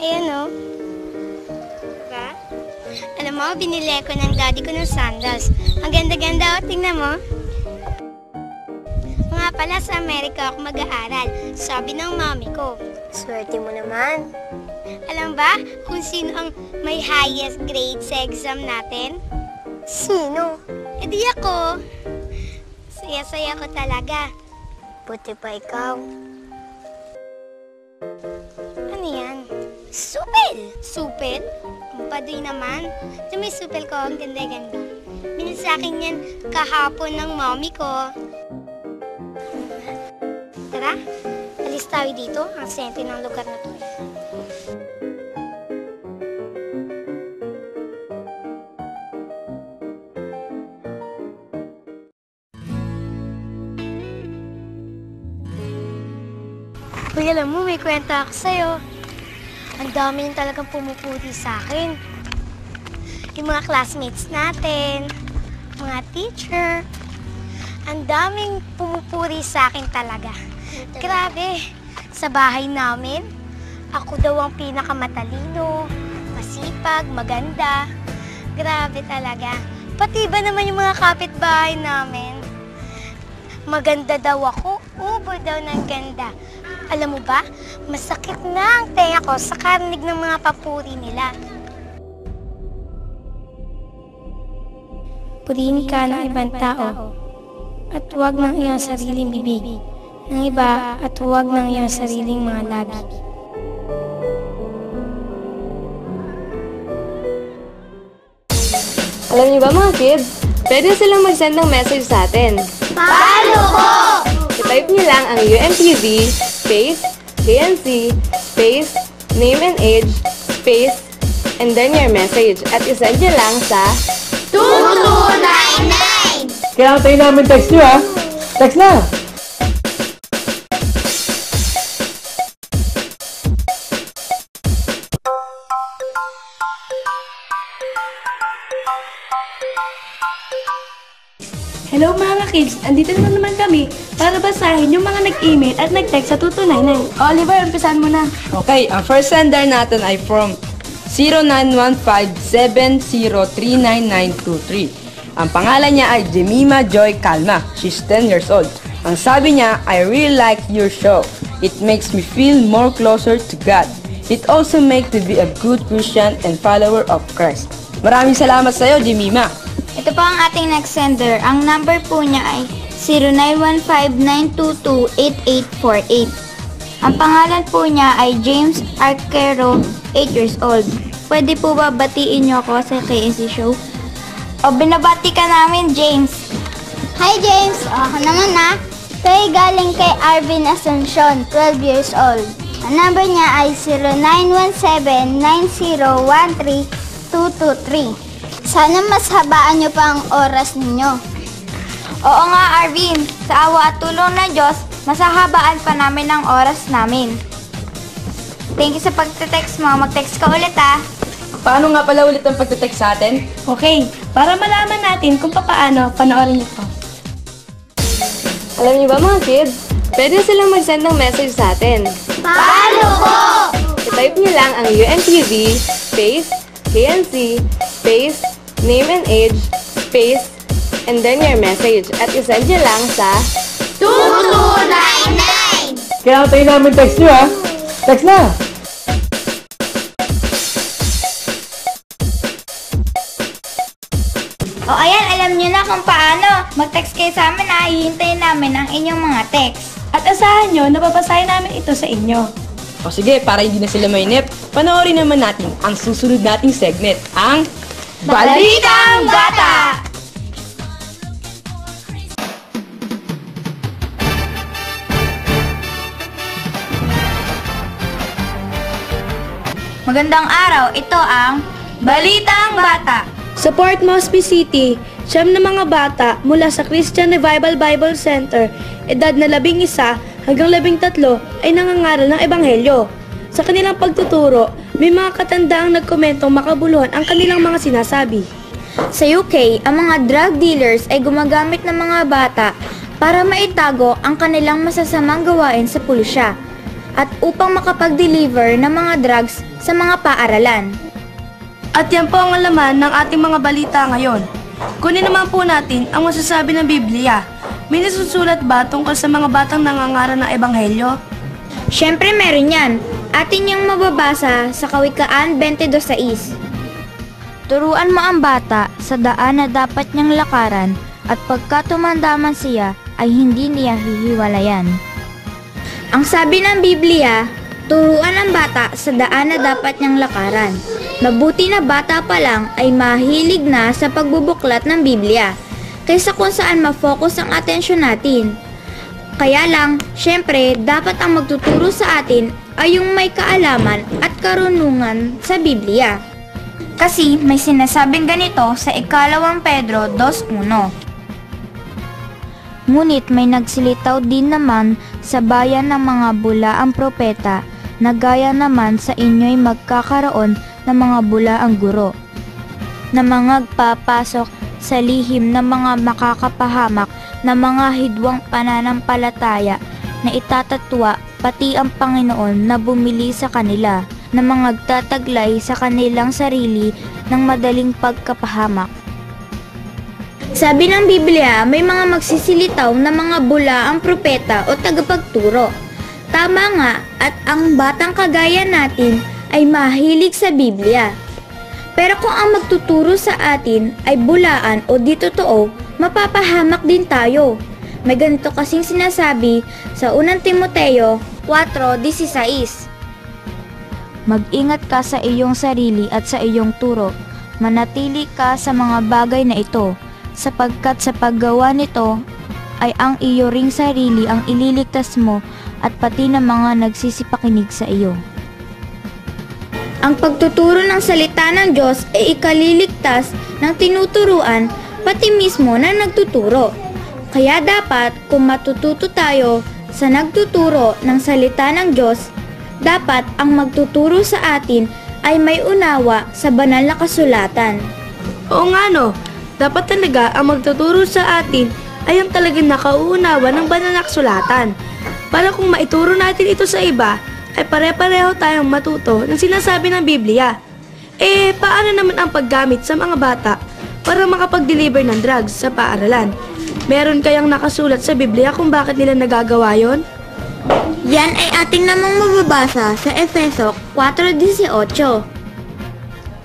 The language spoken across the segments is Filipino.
Ayan o. Diba? Alam mo, binili ko ng daddy ko ng sandals. Ang ganda-ganda o, tingnan mo. Nga pala sa Amerika ako mag-aaral. Sabi ng mami ko. Swerte mo naman. Alam ba kung sino ang may highest grade sa exam natin? Sino? E di ako. Saya-saya ko talaga. Buti pa ikaw. Ano yan? Supel! Supel? Ang padoy naman. Ito may supel ko, ang ganda-ganda. Binili sa akin yan kahapon ng mommy ko. Tara, alis tayo dito. Ang sentro ng lugar na to. Uy, alam mo, may kwenta ako sa'yo. Ang dami yung talagang pumuputi sa akin. Yung mga classmates natin, mga teacher. Ang daming pumupuri sa akin talaga. Grabe, sa bahay namin, ako daw ang pinakamatalino, masipag, maganda. Grabe talaga. Pati ba naman yung mga kapitbahay namin? Maganda daw ako, ubo daw ng ganda. Alam mo ba, masakit na ang tenga ko sa karinig ng mga papuri nila. Purihin ka ng ibang tao at huwag ng iyong sariling bibig ng iba at huwag ng iyong sariling mga labi. Alam niyo ba mga kids, pwede silang mag-send ng message sa atin. Paano po? I-type niyo lang ang UNTV, space, KNC, space, name and age, space, and then your message. At isend niyo lang sa 2299! Kailangan tayo namin text nyo ha. Text na! Hello mga kids! Andito na naman kami para basahin yung mga nag-email at nag-text sa 2299. Oliver, umpisan mo na. Okay, ang first sender natin ay from 0915-7039-923. Ang pangalan niya ay Jemima Joy Calma. She's 10 years old. Ang sabi niya, I really like your show. It makes me feel more closer to God. It also makes me be a good Christian and follower of Christ. Maraming salamat sa iyo, Jemima. Ito po ang ating next sender. Ang number po niya ay 0915-922-8848. Ang pangalan po niya ay James Arquero, 8 years old. Pwede po ba batiin niyo ako sa KNC show? O binabati ka namin, James. Hi James! Ako naman na. Ito ay galing kay Arvin Asuncion, 12 years old. Ang number niya ay 0917-9013-223. Sana mas habaan niyo pa ang oras ninyo. Oo nga, Arvin. Sa awa at tulong ng Diyos, masahabaan pa namin ang oras namin. Thank you sa pagte-text mo. Mag-text ka ulit ah. Paano nga pala ulit ang pagte-text sa atin? Okay, para malaman natin kung paano, panoorin niyo po. Alam niyo ba mga kids, pwede silang mag-send ng message sa atin. Paano po? I-type niyo lang ang UNTV, space, KNC, space, name and age, space, and then your message. At isend niyo lang sa 2299! Kailangan tayo namin text nyo ha. Text na! O ayan, alam niyo na kung paano. Mag-text kayo sa amin na hihintayin namin ang inyong mga text. At asahan nyo, napapasahin namin ito sa inyo. O sige, para hindi na sila mainip, panoorin naman natin ang susunod nating segment, ang Balitang Bata! Magandang araw, ito ang Balitang Bata. Support Mosby City, siyam na mga bata mula sa Christian Revival Bible Center, edad na 11 hanggang 13 ay nangangaral ng Ebanghelyo. Sa kanilang pagtuturo, may mga katandaang nagkomentong makabuluhan ang kanilang mga sinasabi. Sa UK, ang mga drug dealers ay gumagamit ng mga bata para maitago ang kanilang masasamang gawain sa pulisya. at upang makapag-deliver ng mga drugs sa mga paaralan. At yan po ang alaman ng ating mga balita ngayon. Kunin naman po natin ang masasabi ng Biblia. May nasusulat ba tungkol sa mga batang nangangaral ng ebanghelyo? Siyempre meron yan. Atin niyang mababasa sa Kawikaan 22:6. Turuan mo ang bata sa daan na dapat niyang lakaran at pagka tumanda man siya ay hindi niya hihiwalayan. Ang sabi ng Biblia, turuan ang bata sa daan na dapat niyang lakaran. Mabuti na bata pa lang ay mahilig na sa pagbubuklat ng Biblia, kaysa kung saan ma-focus ang atensyon natin. Kaya lang, syempre, dapat ang magtuturo sa atin ay yung may kaalaman at karunungan sa Biblia. Kasi may sinasabing ganito sa 2 Pedro 2:1. Ngunit may nagsilitaw din naman sa bayan ng mga bulaang propeta na gaya naman sa inyo'y magkakaroon ng mga bulaang guro na mga papasok sa lihim ng mga makakapahamak na mga hidwang pananampalataya na itatatwa pati ang Panginoon na bumili sa kanila na mga nagtataglay sa kanilang sarili ng madaling pagkapahamak. Sabi ng Biblia, may mga magsisilitaw na mga bulaang propeta o tagapagturo. Tama nga, at ang batang kagaya natin ay mahilig sa Biblia. Pero kung ang magtuturo sa atin ay bulaan o di totoo, mapapahamak din tayo. May ganito kasing sinasabi sa 1 Timoteo 4:16. Mag-ingat ka sa iyong sarili at sa iyong turo. Manatili ka sa mga bagay na ito, sapagkat sa paggawa nito ay ang iyo ring sarili ang ililigtas mo at pati ng mga nagsisipakinig sa iyo. Ang pagtuturo ng salita ng Diyos ay ikaliligtas ng tinuturuan pati mismo na nagtuturo. Kaya dapat kung matututo tayo sa nagtuturo ng salita ng Diyos, dapat ang magtuturo sa atin ay may unawa sa banal na kasulatan. Oo nga no, dapat talaga ang magtuturo sa atin ay ang talagang nakauunawa ng banal na kasulatan. Para kung maituro natin ito sa iba, ay pare-pareho tayong matuto ng sinasabi ng Biblia. Paano naman ang paggamit sa mga bata para makapag-deliver ng drugs sa paaralan? Meron kayang nakasulat sa Biblia kung bakit nila nagagawa yon? Yan ay ating namang mababasa sa Efeso 4:18.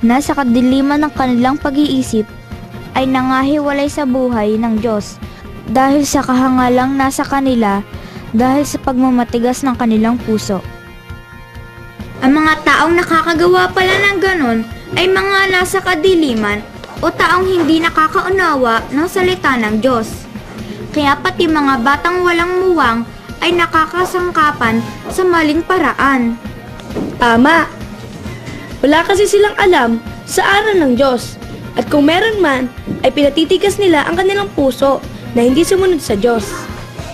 Nasa kadiliman ng kanilang pag-iisip ay nangahiwalay sa buhay ng Diyos dahil sa kahangalang nasa kanila dahil sa pagmamatigas ng kanilang puso. Ang mga taong nakakagawa pala ng ganon ay mga nasa kadiliman o taong hindi nakakaunawa ng salita ng Diyos. Kaya pati mga batang walang muwang ay nakakasangkapan sa maling paraan. Tama! Wala kasi silang alam sa aral ng Diyos. At kung meron man, ay pinatitigas nila ang kanilang puso na hindi sumunod sa Diyos.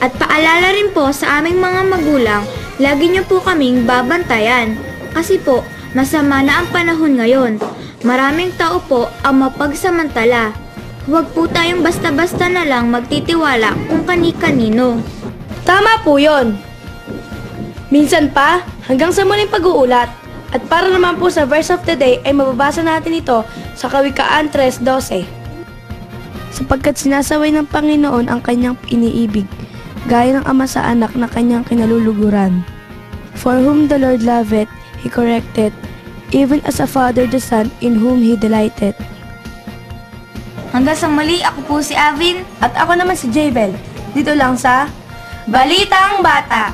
At paalala rin po sa aming mga magulang, lagi niyo po kaming babantayan. Kasi po, masama na ang panahon ngayon. Maraming tao po ang mapagsamantala. Huwag po tayong basta-basta na lang magtitiwala kung kani-kanino. Tama po yon. Minsan pa, hanggang sa muling pag-uulat. At para naman po sa verse of the day ay mababasa natin ito sa Kawikaan 3:12. Sapagkat sinasaway ng Panginoon ang kanyang iniibig, gaya ng ama sa anak na kanyang kinaluluguran. For whom the Lord loveth, He corrected, even as a father the son in whom He delighted. Hanggang sa muli, ako po si Avin. At ako naman si Javel. Dito lang sa Balitang Bata.